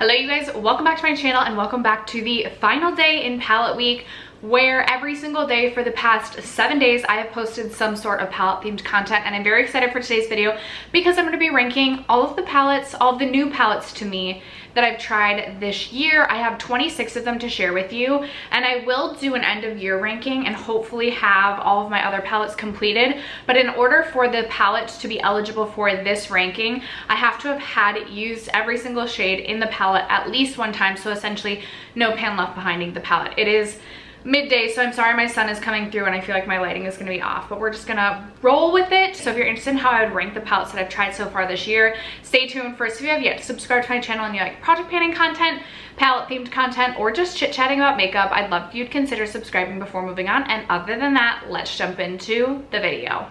Hello you guys, welcome back to my channel and welcome back to the final day in palette week, where every single day for the past 7 days I have posted some sort of palette themed content, and I'm very excited for today's video because I'm going to be ranking all of the palettes, all of the new palettes to me that I've tried this year. I have 26 of them to share with you, and I will do an end of year ranking and hopefully have all of my other palettes completed. But in order for the palettes to be eligible for this ranking, I have to have had used every single shade in the palette at least one time, so essentially no pan left behind the palette. It is midday, so I'm sorry my sun is coming through and I feel like my lighting is going to be off, but we're just gonna roll with it. So if you're interested in how I would rank the palettes that I've tried so far this year, stay tuned. First, if you have yet to subscribe to my channel and you like project panning content, palette themed content, or just chit-chatting about makeup, I'd love if you'd consider subscribing before moving on. And other than that, let's jump into the video.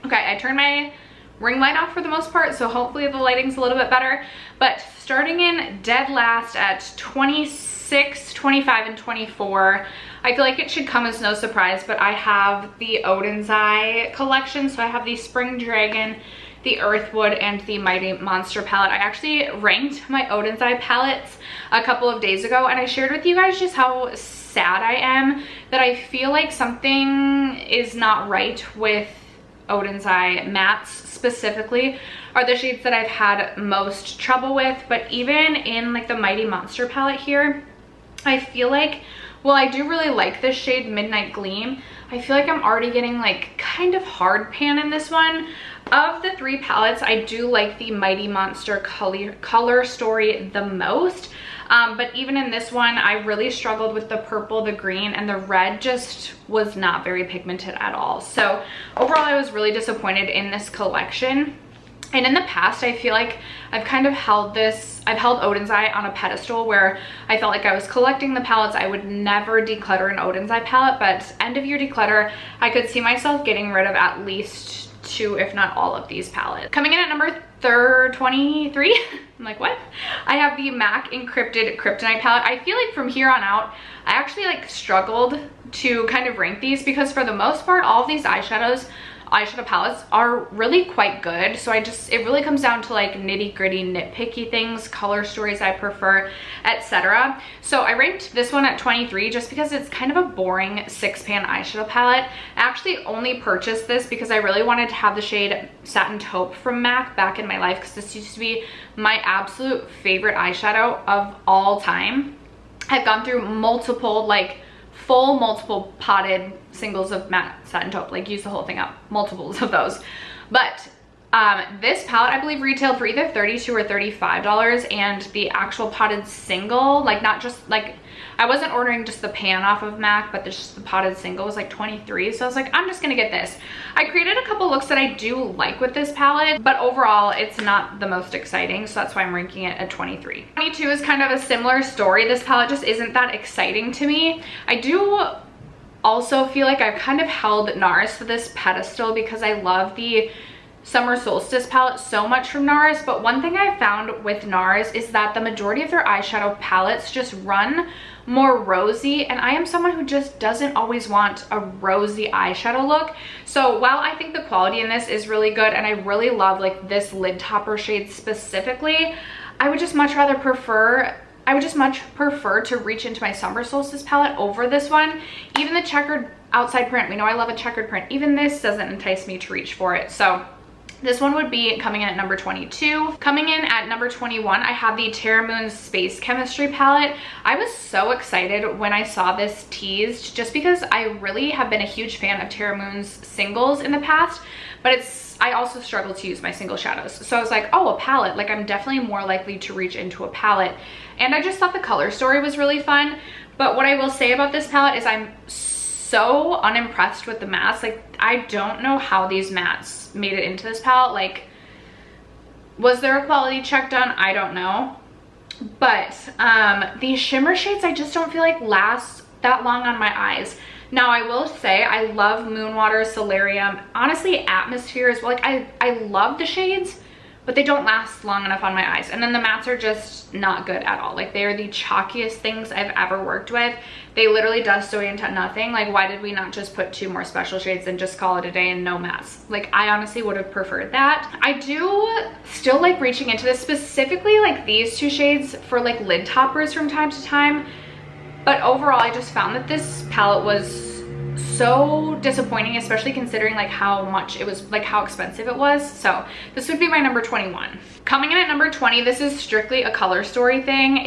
Okay, I turned my ring light off for the most part, so hopefully the lighting's a little bit better. But starting in dead last at 26, 25, and 24, I feel like it should come as no surprise, but I have the Odin's Eye collection. So I have the Spring Dragon, the Earthwood, and the Mighty Monster palette. I actually ranked my Odin's Eye palettes a couple of days ago, and I shared with you guys just how sad I am that I feel like something is not right with Odin's Eye mattes specifically are the shades that I've had most trouble with. But even in like the Mighty Monster palette here, I feel like, well, I do really like this shade Midnight Gleam. I feel like I'm already getting like kind of hard pan in this one. Of the three palettes, I do like the Mighty Monster color story the most. But even in this one, I really struggled with the purple, the green, and the red just was not very pigmented at all. So overall, I was really disappointed in this collection. And in the past, I feel like I've kind of held Odin's Eye on a pedestal where I felt like I was collecting the palettes. I would never declutter an Odin's Eye palette, but end of year declutter, I could see myself getting rid of at least 2, if not all of these palettes. Coming in at number 23, I'm like, what? I have the MAC Encrypted Kryptonite palette. I feel like from here on out, I actually like struggled to kind of rank these because for the most part, all of these eyeshadow palettes are really quite good. So it really comes down to like nitty gritty, nitpicky things, color stories I prefer, etc. So I ranked this one at 23 just because it's kind of a boring 6-pan eyeshadow palette. I actually only purchased this because I really wanted to have the shade Satin Taupe from MAC back in my life, because this used to be my absolute favorite eyeshadow of all time. I've gone through multiple multiple potted singles of matte Satin Taupe, like use the whole thing up, multiples of those. But this palette I believe retailed for either $32 or $35, and the actual potted single, like not just like, I wasn't ordering just the pan off of MAC, but just the potted single was like 23. So I was like, I'm just gonna get this. I created a couple looks that I do like with this palette, but overall it's not the most exciting, so that's why I'm ranking it at 23. 22 is kind of a similar story. This palette just isn't that exciting to me. I do also feel like I've kind of held NARS to this pedestal because I love the Summer Solstice palette so much from NARS, but one thing I found with NARS is that the majority of their eyeshadow palettes just run more rosy, and I am someone who just doesn't always want a rosy eyeshadow look. So while I think the quality in this is really good and I really love like this lid topper shade specifically, I would just much prefer to reach into my Summer Solstice palette over this one. Even the checkered outside print, we know I love a checkered print, even this doesn't entice me to reach for it. So this one would be coming in at number 22. Coming in at number 21, I have the Terra Moon's Space Chemistry palette. I was so excited when I saw this teased, just because I really have been a huge fan of Terra Moon's singles in the past, but I also struggle to use my single shadows. So I was like, oh, a palette, like I'm definitely more likely to reach into a palette. And I just thought the color story was really fun. But what I will say about this palette is I'm so unimpressed with the mattes. Like, I don't know how these mattes made it into this palette. Like, was there a quality check done? I don't know. But these shimmer shades, I just don't feel like last that long on my eyes. Now, I will say I love Moonwater, Solarium, honestly Atmosphere as well. Like, I love the shades, but they don't last long enough on my eyes. And then the mattes are just not good at all. Like, they are the chalkiest things I've ever worked with. They literally dust away into nothing. Like, why did we not just put 2 more special shades and just call it a day and no mattes? Like, I honestly would have preferred that. I do still like reaching into this, specifically like these 2 shades for like lid toppers from time to time. But overall, I just found that this palette was so disappointing, especially considering like how much it was, like how expensive it was. So this would be my number 21. Coming in at number 20, this is strictly a color story thing.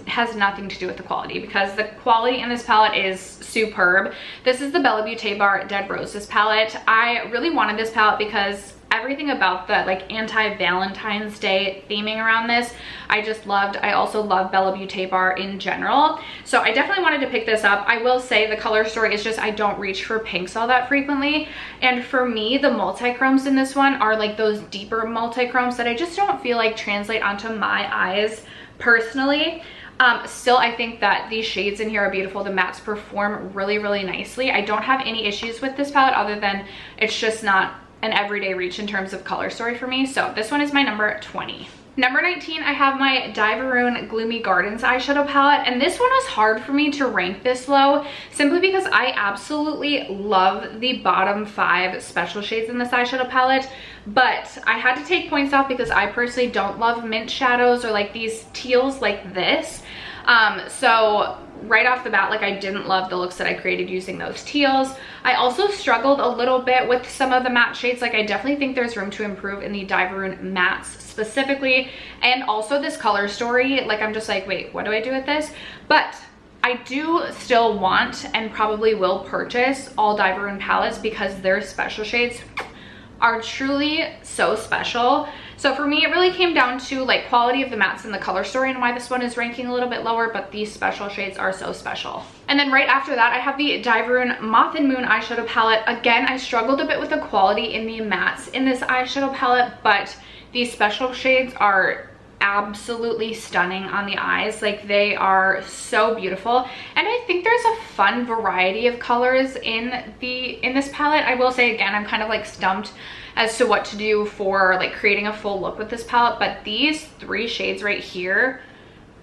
Has nothing to do with the quality, because the quality in this palette is superb. This is the Bella Beauté Bar Dead Roses palette. I really wanted this palette because everything about the like anti-Valentine's Day theming around this I just loved. I also love Bella Beauté Bar in general, so I definitely wanted to pick this up. I will say the color story is just I don't reach for pinks all that frequently, and for me the multi-chromes in this one are like those deeper multi-chromes that I just don't feel like translate onto my eyes personally. Still, I think that these shades in here are beautiful. The mattes perform really, really nicely. I don't have any issues with this palette other than it's just not an everyday reach in terms of color story for me. So this one is my number 20. Number 19, I have my Diveroon Gloomy Gardens eyeshadow palette, and this one was hard for me to rank this low simply because I absolutely love the bottom 5 special shades in this eyeshadow palette, but I had to take points off because I personally don't love mint shadows or like these teals like this. So right off the bat, like I didn't love the looks that I created using those teals. I also struggled a little bit with some of the matte shades. Like I definitely think there's room to improve in the Diveroon mattes specifically, and also this color story. Like I'm just like, wait, what do I do with this? But I do still want and probably will purchase all Diveroon palettes because their special shades are truly so special. So for me, it really came down to like quality of the mattes and the color story and why this one is ranking a little bit lower, but these special shades are so special. And then right after that, I have the Diveroon Moth and Moon eyeshadow palette. Again, I struggled a bit with the quality in the mattes in this eyeshadow palette, but these special shades are absolutely stunning on the eyes. Like they are so beautiful, and I think there's a fun variety of colors in this palette. I will say again, I'm kind of like stumped as to what to do for like creating a full look with this palette, but these 3 shades right here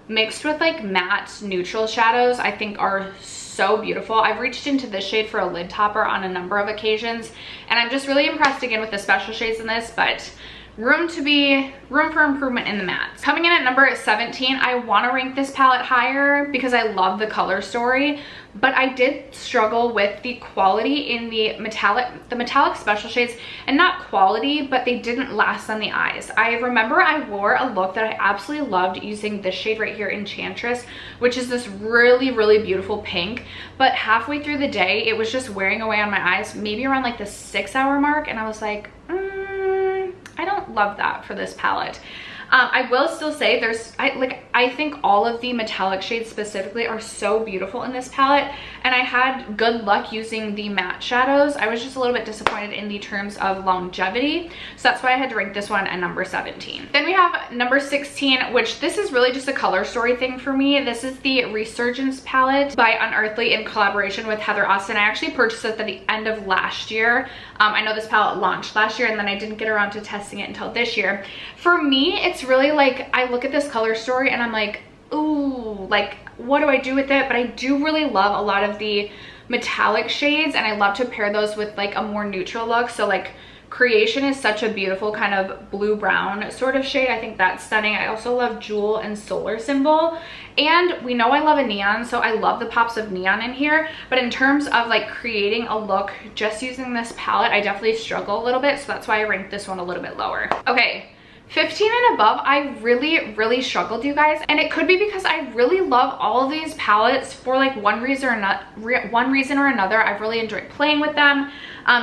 mixed with like matte neutral shadows I think are so beautiful. I've reached into this shade for a lid topper on a number of occasions, and I'm just really impressed again with the special shades in this, but room for improvement in the mattes. Coming in at number 17, I want to rank this palette higher because I love the color story, but I did struggle with the quality in the metallic special shades, and not quality, but they didn't last on the eyes. I remember I wore a look that I absolutely loved using this shade right here, Enchantress, which is this really, really beautiful pink, but halfway through the day, it was just wearing away on my eyes, maybe around like the 6-hour mark, and I was like, I don't love that for this palette. I will still say I think all of the metallic shades specifically are so beautiful in this palette, and I had good luck using the matte shadows. I was just a little bit disappointed in the terms of longevity, so that's why I had to rank this one at number 17. Then we have number 16, which this is really just a color story thing for me. This is the Resurgence palette by Unearthly in collaboration with Heather Austin. I actually purchased it at the end of last year. I know this palette launched last year, and then I didn't get around to testing it until this year. For me, it's really like I look at this color story and I'm like, ooh, like what do I do with it? But I do really love a lot of the metallic shades, and I love to pair those with like a more neutral look. So like Creation is such a beautiful kind of blue brown sort of shade. I think that's stunning. I also love Jewel and Solar Symbol, and we know I love a neon, so I love the pops of neon in here. But in terms of like creating a look just using this palette, I definitely struggle a little bit, so that's why I ranked this one a little bit lower. Okay, 15 and above, I really struggled, you guys, and it could be because I really love all of these palettes for like one reason or another. I've really enjoyed playing with them.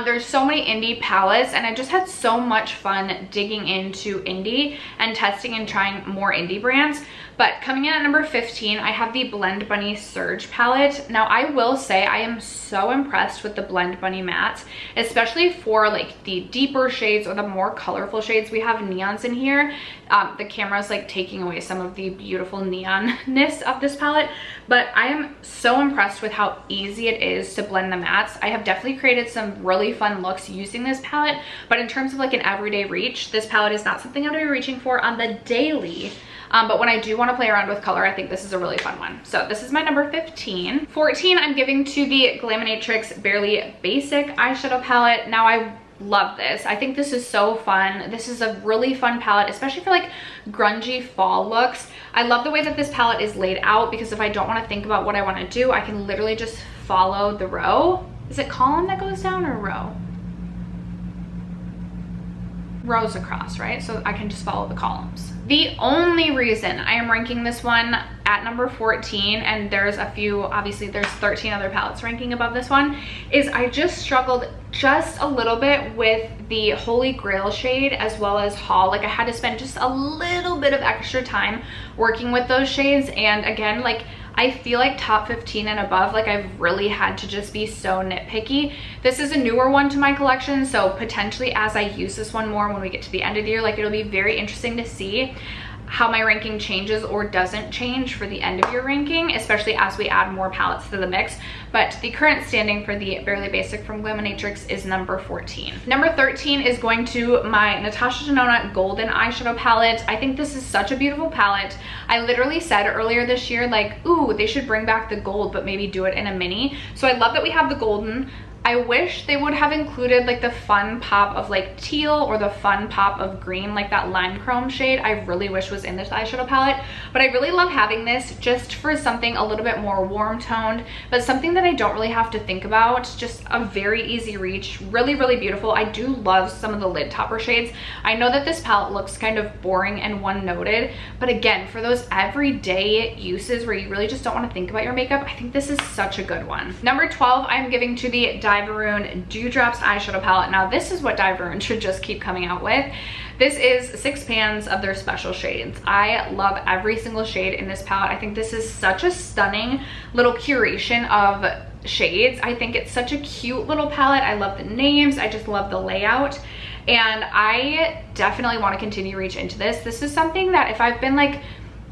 There's so many indie palettes, and I just had so much fun digging into indie and testing and trying more indie brands. But coming in at number 15, I have the Blend Bunny Surge palette. Now I will say I am so impressed with the Blend Bunny mattes, especially for like the deeper shades or the more colorful shades. We have neons in here. The camera's like taking away some of the beautiful neonness of this palette, but I am so impressed with how easy it is to blend the mattes. I have definitely created some really fun looks using this palette, but in terms of like an everyday reach, this palette is not something I'm gonna be reaching for on the daily. But when I do want to play around with color, I think this is a really fun one. So this is my number 15. 14, I'm giving to the Glaminatrix Barely Basic eyeshadow palette. Now I love this. I think this is so fun. This is a really fun palette, especially for like grungy fall looks. I love the way that this palette is laid out, because if I don't want to think about what I want to do, I can literally just follow the row. Is it column that goes down or row? Rows across, right? So I can just follow the columns. The only reason I am ranking this one at number 14, and there's a few, obviously there's 13 other palettes ranking above this one, is I just struggled just a little bit with the Holy Grail shade as well as Haul. Like I had to spend just a little bit of extra time working with those shades, and again, like I feel like top 15 and above, like I've really had to just be so nitpicky. This is a newer one to my collection, so potentially as I use this one more when we get to the end of the year, like it'll be very interesting to see how my ranking changes or doesn't change for the end of your ranking, especially as we add more palettes to the mix. But the current standing for the Barely Basic from Glaminatrix is number 14. Number 13 is going to my Natasha Denona Golden eyeshadow palette. I think this is such a beautiful palette. I literally said earlier this year, like, ooh, they should bring back the gold, but maybe do it in a mini. So I love that we have the golden. I wish they would have included like the fun pop of like teal or the fun pop of green, like that lime chrome shade. I really wish was in this eyeshadow palette, but I really love having this just for something a little bit more warm toned, but something that I don't really have to think about. Just a very easy reach, really, really beautiful. I do love some of the lid topper shades. I know that this palette looks kind of boring and one noted, but again, for those everyday uses where you really just don't want to think about your makeup, I think this is such a good one. Number 12, I'm giving to the Divaroon Dewdrops eyeshadow palette. Now this is what Divaroon should just keep coming out with. This is 6 pans of their special shades. I love every single shade in this palette. I think this is such a stunning little curation of shades. I think it's such a cute little palette. I love the names. I just love the layout. And I definitely want to continue to reach into this. This is something that if I've been like,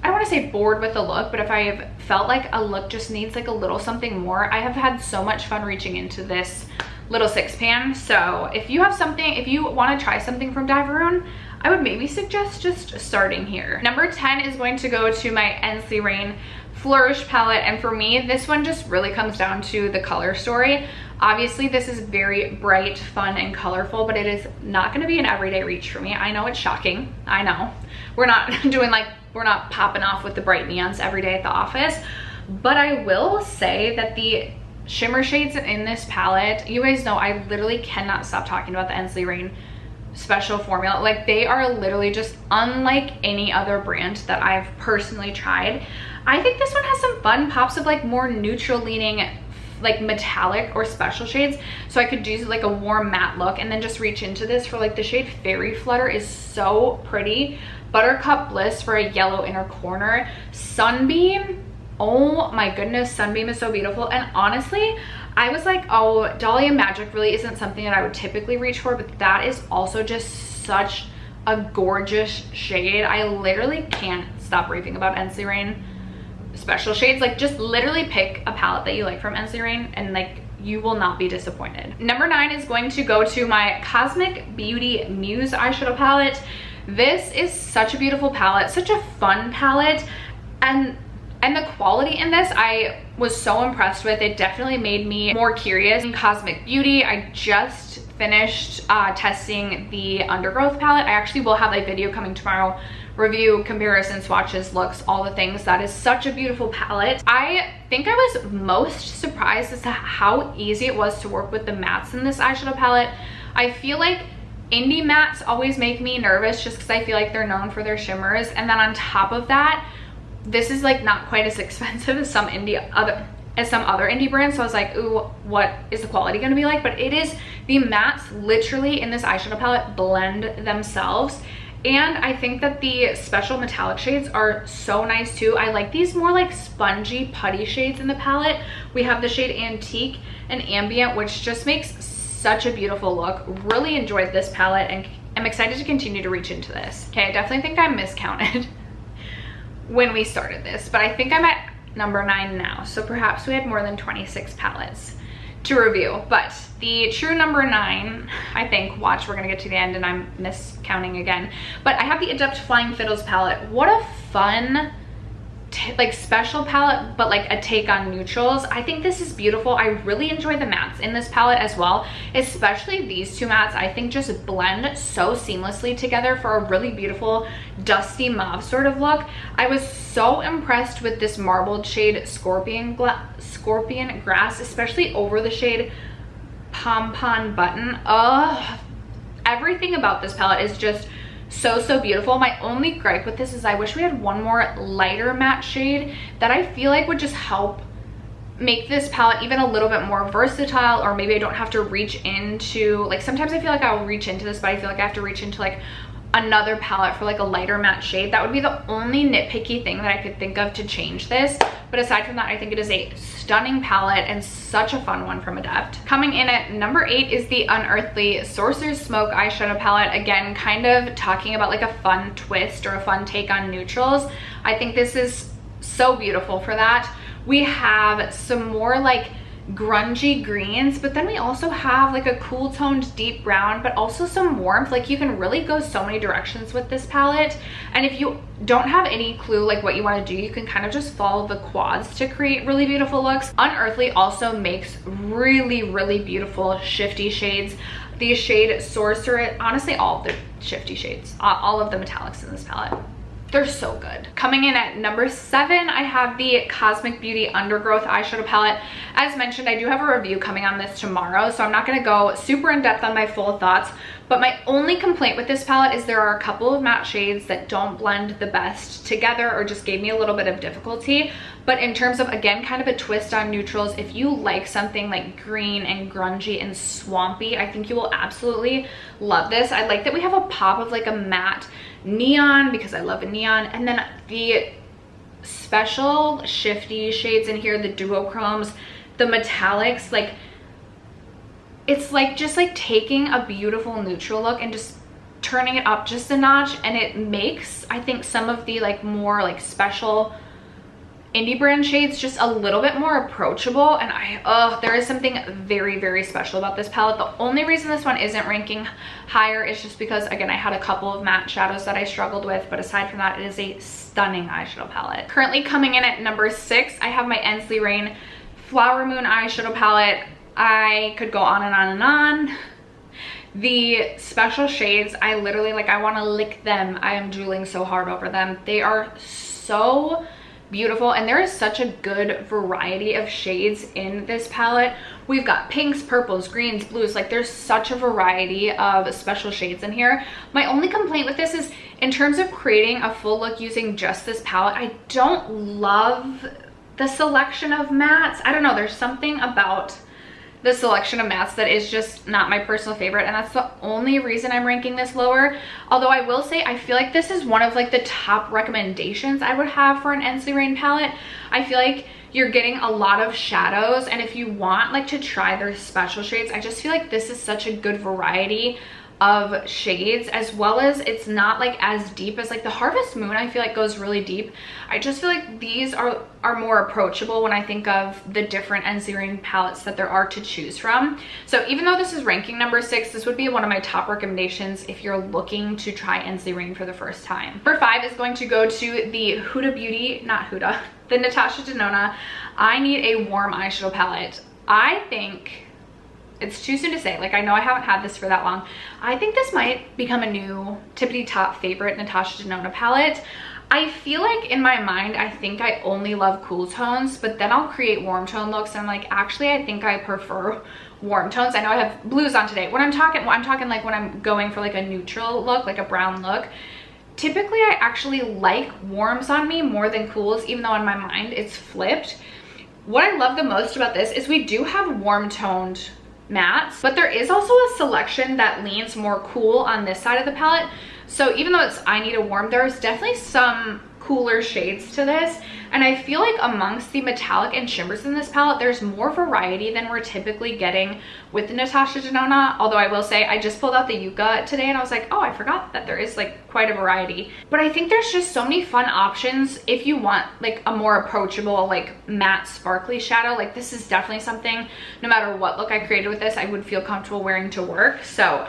I don't want to say bored with the look, but if I've felt like a look just needs like a little something more, I have had so much fun reaching into this little 6 pan. So if you have something, if you want to try something from Divaroon, I would maybe suggest just starting here. Number 10 is going to go to my Ensley Rain Flourish palette, and for me, this one just really comes down to the color story. Obviously, this is very bright, fun, and colorful, but it is not going to be an everyday reach for me. I know it's shocking. I know. We're not doing like, we're not popping off with the bright neons every day at the office, but I will say that the shimmer shades in this palette, you guys know I literally cannot stop talking about the Ensley Rain special formula. Like they are literally just unlike any other brand that I've personally tried. I think this one has some fun pops of like more neutral leaning like metallic or special shades, so I could do like a warm matte look and then just reach into this for like the shade Fairy Flutter is so pretty. Buttercup Bliss for a yellow inner corner. Sunbeam, oh my goodness, Sunbeam is so beautiful. And honestly, I was like, oh, Dahlia Magic really isn't something that I would typically reach for, but that is also just such a gorgeous shade. I literally can't stop raving about Ensley Rain special shades. Like just literally pick a palette that you like from Ensley Rain and like you will not be disappointed. Number 9 is going to go to my Cosmic Beauty Muse eyeshadow palette. This is such a beautiful palette, such a fun palette, and the quality in this I was so impressed with. It definitely made me more curious. In Cosmic Beauty, I just finished testing the Undergrowth palette. I actually will have a video coming tomorrow, review, comparison, swatches, looks, all the things. That is such a beautiful palette. I think I was most surprised as to how easy it was to work with the mattes in this eyeshadow palette. I feel like indie mattes always make me nervous just because I feel like they're known for their shimmers, and then on top of that, this is like not quite as expensive as some other indie brands, so I was like, ooh, what is the quality going to be like? But it is, the mattes literally in this eyeshadow palette blend themselves, and I think that the special metallic shades are so nice too. I like these more like spongy putty shades in the palette. We have the shade Antique and Ambient, which just makes such a beautiful look. Really enjoyed this palette and I'm excited to continue to reach into this. Okay, I definitely think I miscounted when we started this, but I think I'm at number 9 now, so perhaps we had more than 26 palettes to review. But the true number 9, I think, watch, we're gonna get to the end and I'm miscounting again. But I have the Adept Flying Fiddles palette. What a fun, like special palette, but like a take on neutrals. I think this is beautiful. I really enjoy the mattes in this palette as well, especially these two mattes. I think just blend so seamlessly together for a really beautiful dusty mauve sort of look. I was so impressed with this marbled shade Scorpion Grass, especially over the shade Pompon Button. Everything about this palette is just so beautiful. My only gripe with this is I wish we had one more lighter matte shade that I feel like would just help make this palette even a little bit more versatile, or maybe I don't have to reach into, like sometimes I feel like I'll reach into this, but I feel like I have to reach into like another palette for like a lighter matte shade. That would be the only nitpicky thing that I could think of to change this. But aside from that, I think it is a stunning palette and such a fun one from Adept. Coming in at number 8 is the Unearthly Sorcerer's Smoke eyeshadow palette. Again, kind of talking about like a fun twist or a fun take on neutrals. I think this is so beautiful for that. We have some more like grungy greens, but then we also have like a cool toned deep brown, but also some warmth. Like you can really go so many directions with this palette, and if you don't have any clue like what you want to do, you can kind of just follow the quads to create really beautiful looks. Unearthly also makes really beautiful shifty shades. The shade Sorcerer, honestly all of the shifty shades, all of the metallics in this palette, they're so good. Coming in at number 7, I have the Cosmic Beauty Undergrowth eyeshadow palette. As mentioned, I do have a review coming on this tomorrow, so I'm not gonna go super in depth on my full thoughts, but my only complaint with this palette is there are a couple of matte shades that don't blend the best together or just gave me a little bit of difficulty. But in terms of, again, kind of a twist on neutrals, if you like something like green and grungy and swampy, I think you will absolutely love this. I like that we have a pop of like a matte neon because I love a neon, and then the special shifty shades in here, the duochromes, the metallics, like it's like just like taking a beautiful neutral look and just turning it up just a notch, and it makes, I think, some of the like more like special indie brand shades just a little bit more approachable. And there is something very special about this palette. The only reason this one isn't ranking higher is just because, again, I had a couple of matte shadows that I struggled with, but aside from that, it is a stunning eyeshadow palette. Currently coming in at number 6, I have my Ensley Rain Flower Moon eyeshadow palette. I could go on and on and on. The special shades, I literally, like, I want to lick them. I am drooling so hard over them. They are so beautiful, and there is such a good variety of shades in this palette. We've got pinks, purples, greens, blues. Like, there's such a variety of special shades in here. My only complaint with this is in terms of creating a full look using just this palette, I don't love the selection of mattes. I don't know, there's something about the selection of mattes that is just not my personal favorite, and that's the only reason I'm ranking this lower. Although I will say I feel like this is one of like the top recommendations I would have for an Ensley Rain palette. I feel like you're getting a lot of shadows, and if you want like to try their special shades, I just feel like this is such a good variety of shades, as well as it's not like as deep as like the Harvest Moon. I feel like goes really deep. I just feel like these are more approachable when I think of the different Ensley Rain palettes that there are to choose from. So even though this is ranking number 6, this would be one of my top recommendations if you're looking to try Ensley Rain for the first time. Number 5 is going to go to the the Natasha Denona I Need a Warm eyeshadow palette. I think it's too soon to say, like, I know I haven't had this for that long. I think this might become a new tippity top favorite Natasha Denona palette. I feel like in my mind, I think I only love cool tones, but then I'll create warm tone looks, and I'm like, actually, I think I prefer warm tones. I know I have blues on today. I'm talking like when I'm going for like a neutral look, like a brown look, typically I actually like warms on me more than cools, even though in my mind it's flipped. What I love the most about this is we do have warm toned mattes, but there is also a selection that leans more cool on this side of the palette. So even though it's I Need a Warm, there's definitely some cooler shades to this, and I feel like amongst the metallic and shimmers in this palette, there's more variety than we're typically getting with the Natasha Denona. Although I will say, I just pulled out the Yucca today and I was like, oh, I forgot that there is like quite a variety. But I think there's just so many fun options if you want like a more approachable, like matte sparkly shadow. Like this is definitely something, no matter what look I created with this, I would feel comfortable wearing to work. So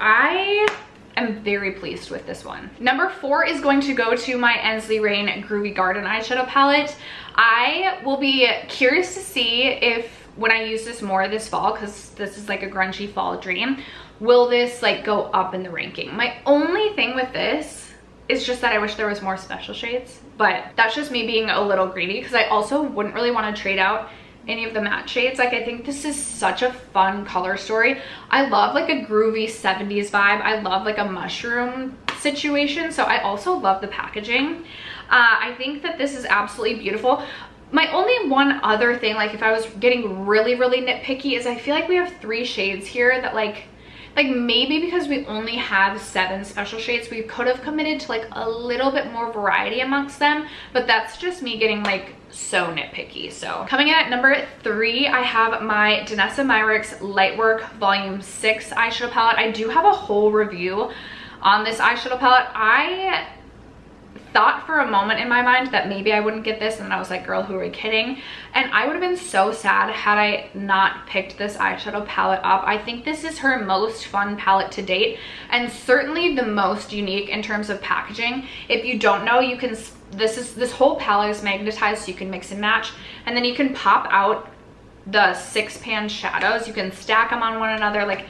I'm very pleased with this one. Number 4 is going to go to my Ensley Rain Groovy Garden eyeshadow palette. I will be curious to see if when I use this more this fall, because this is like a grungy fall dream, will this like go up in the ranking? My only thing with this is just that I wish there was more special shades, but that's just me being a little greedy, because I also wouldn't really want to trade out any of the matte shades. Like I think this is such a fun color story. I love like a groovy 70s vibe. I love like a mushroom situation, so I also love the packaging. I think that this is absolutely beautiful. My only one other thing, like if I was getting really nitpicky, is I feel like we have 3 shades here that like maybe because we only have 7 special shades, we could have committed to like a little bit more variety amongst them, but that's just me getting like so nitpicky. So coming in at number 3, I have my Danessa Myricks Lightwork Volume 6 eyeshadow palette. I do have a whole review on this eyeshadow palette. I thought for a moment in my mind that maybe I wouldn't get this, and then I was like, girl, who are we kidding? And I would have been so sad had I not picked this eyeshadow palette up. I think this is her most fun palette to date, and certainly the most unique in terms of packaging. If you don't know, you can, this whole palette is magnetized, so you can mix and match, and then you can pop out the 6-pan shadows. You can stack them on one another. Like,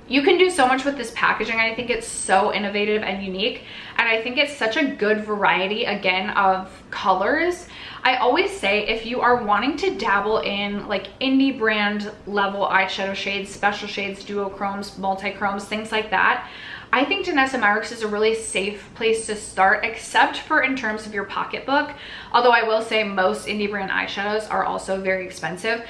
you can do so much with this packaging. I think it's so innovative and unique, and I think it's such a good variety again of colors. I always say if you are wanting to dabble in like indie brand level eyeshadow shades, special shades, duochromes, multi-chromes, things like that, I think Danessa Myricks is a really safe place to start, except for in terms of your pocketbook. Although I will say most indie brand eyeshadows are also very expensive.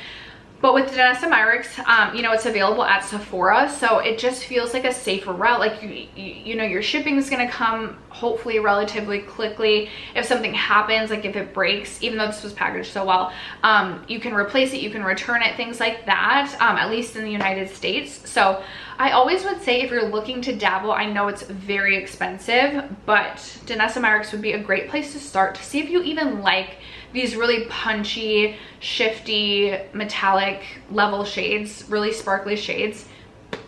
But with Danessa Myricks, you know, it's available at Sephora, so it just feels like a safer route. Like, you know, your shipping is going to come hopefully relatively quickly. If something happens, like if it breaks, even though this was packaged so well, you can replace it, you can return it, things like that, at least in the United States. So I always would say if you're looking to dabble, I know it's very expensive, but Danessa Myricks would be a great place to start to see if you even like these really punchy, shifty, metallic level shades, really sparkly shades.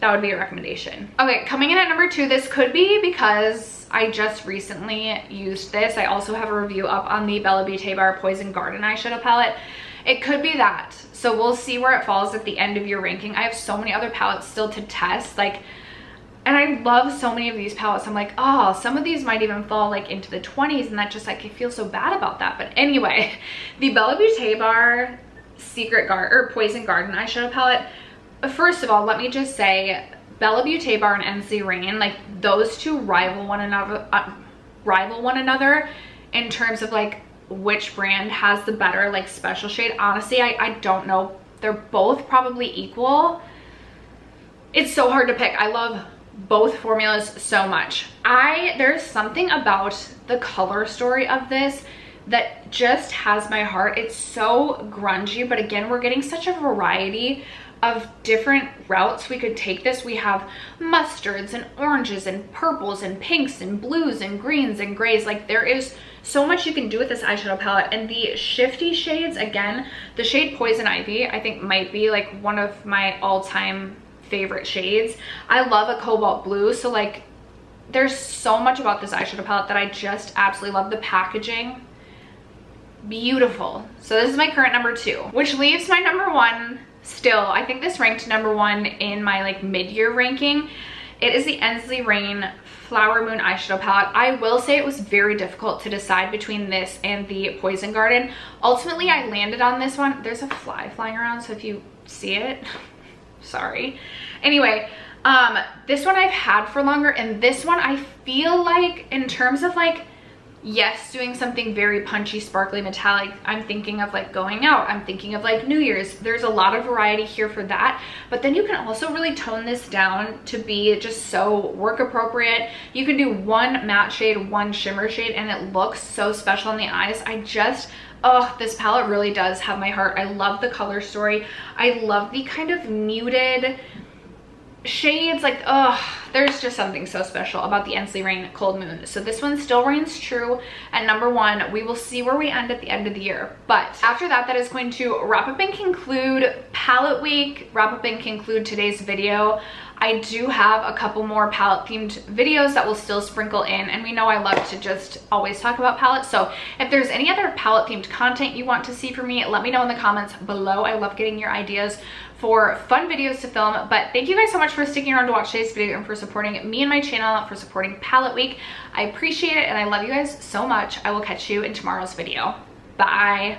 That would be a recommendation. Okay, coming in at number 2, this could be because I just recently used this. I also have a review up on the Bella Beauté Bar Poison Garden eyeshadow palette. It could be that. So we'll see where it falls at the end of your ranking. I have so many other palettes still to test. Like, and I love so many of these palettes. I'm like, oh, some of these might even fall like into the 20s, and that just like, I feel so bad about that. But anyway, the Bella Beauté Bar Poison Garden eyeshadow palette. First of all, let me just say, Bella Beauté Bar and Ensley Rain, like those two rival one another in terms of like which brand has the better like special shade. Honestly, I don't know. They're both probably equal. It's so hard to pick. I love both formulas so much. There's something about the color story of this that just has my heart. It's so grungy, but again, we're getting such a variety of different routes we could take this. We have mustards and oranges and purples and pinks and blues and greens and grays. Like, there is so much you can do with this eyeshadow palette. And the shifty shades, again, the shade Poison Ivy I think might be like one of my all-time favorite shades. I love a cobalt blue, so like there's so much about this eyeshadow palette that I just absolutely love. The packaging, beautiful. So this is my current number 2, which leaves my number 1 still. I think this ranked number 1 in my like mid-year ranking. It is the Ensley Rain Flower Moon eyeshadow palette. I will say it was very difficult to decide between this and the Poison Garden. Ultimately, I landed on this one. There's a fly flying around, so if you see it, sorry. Anyway, this one I've had for longer, and this one I feel like in terms of like yes, doing something very punchy, sparkly, metallic. I'm thinking of like going out. I'm thinking of like New Year's. There's a lot of variety here for that. But then you can also really tone this down to be just so work appropriate. You can do one matte shade, one shimmer shade, and it looks so special in the eyes. Oh, this palette really does have my heart. I love the color story. I love the kind of muted shades. Like, oh, there's just something so special about the Ensley Rain Cold Moon. So this one still reigns true at number 1. We will see where we end at the end of the year. But after that, that is going to wrap up and conclude palette week, wrap up and conclude today's video. I do have a couple more palette themed videos that will still sprinkle in, and we know I love to just always talk about palettes. So if there's any other palette themed content you want to see from me, let me know in the comments below. I love getting your ideas for fun videos to film. But thank you guys so much for sticking around to watch today's video and for supporting me and my channel, for supporting Palette Week. I appreciate it and I love you guys so much. I will catch you in tomorrow's video. Bye.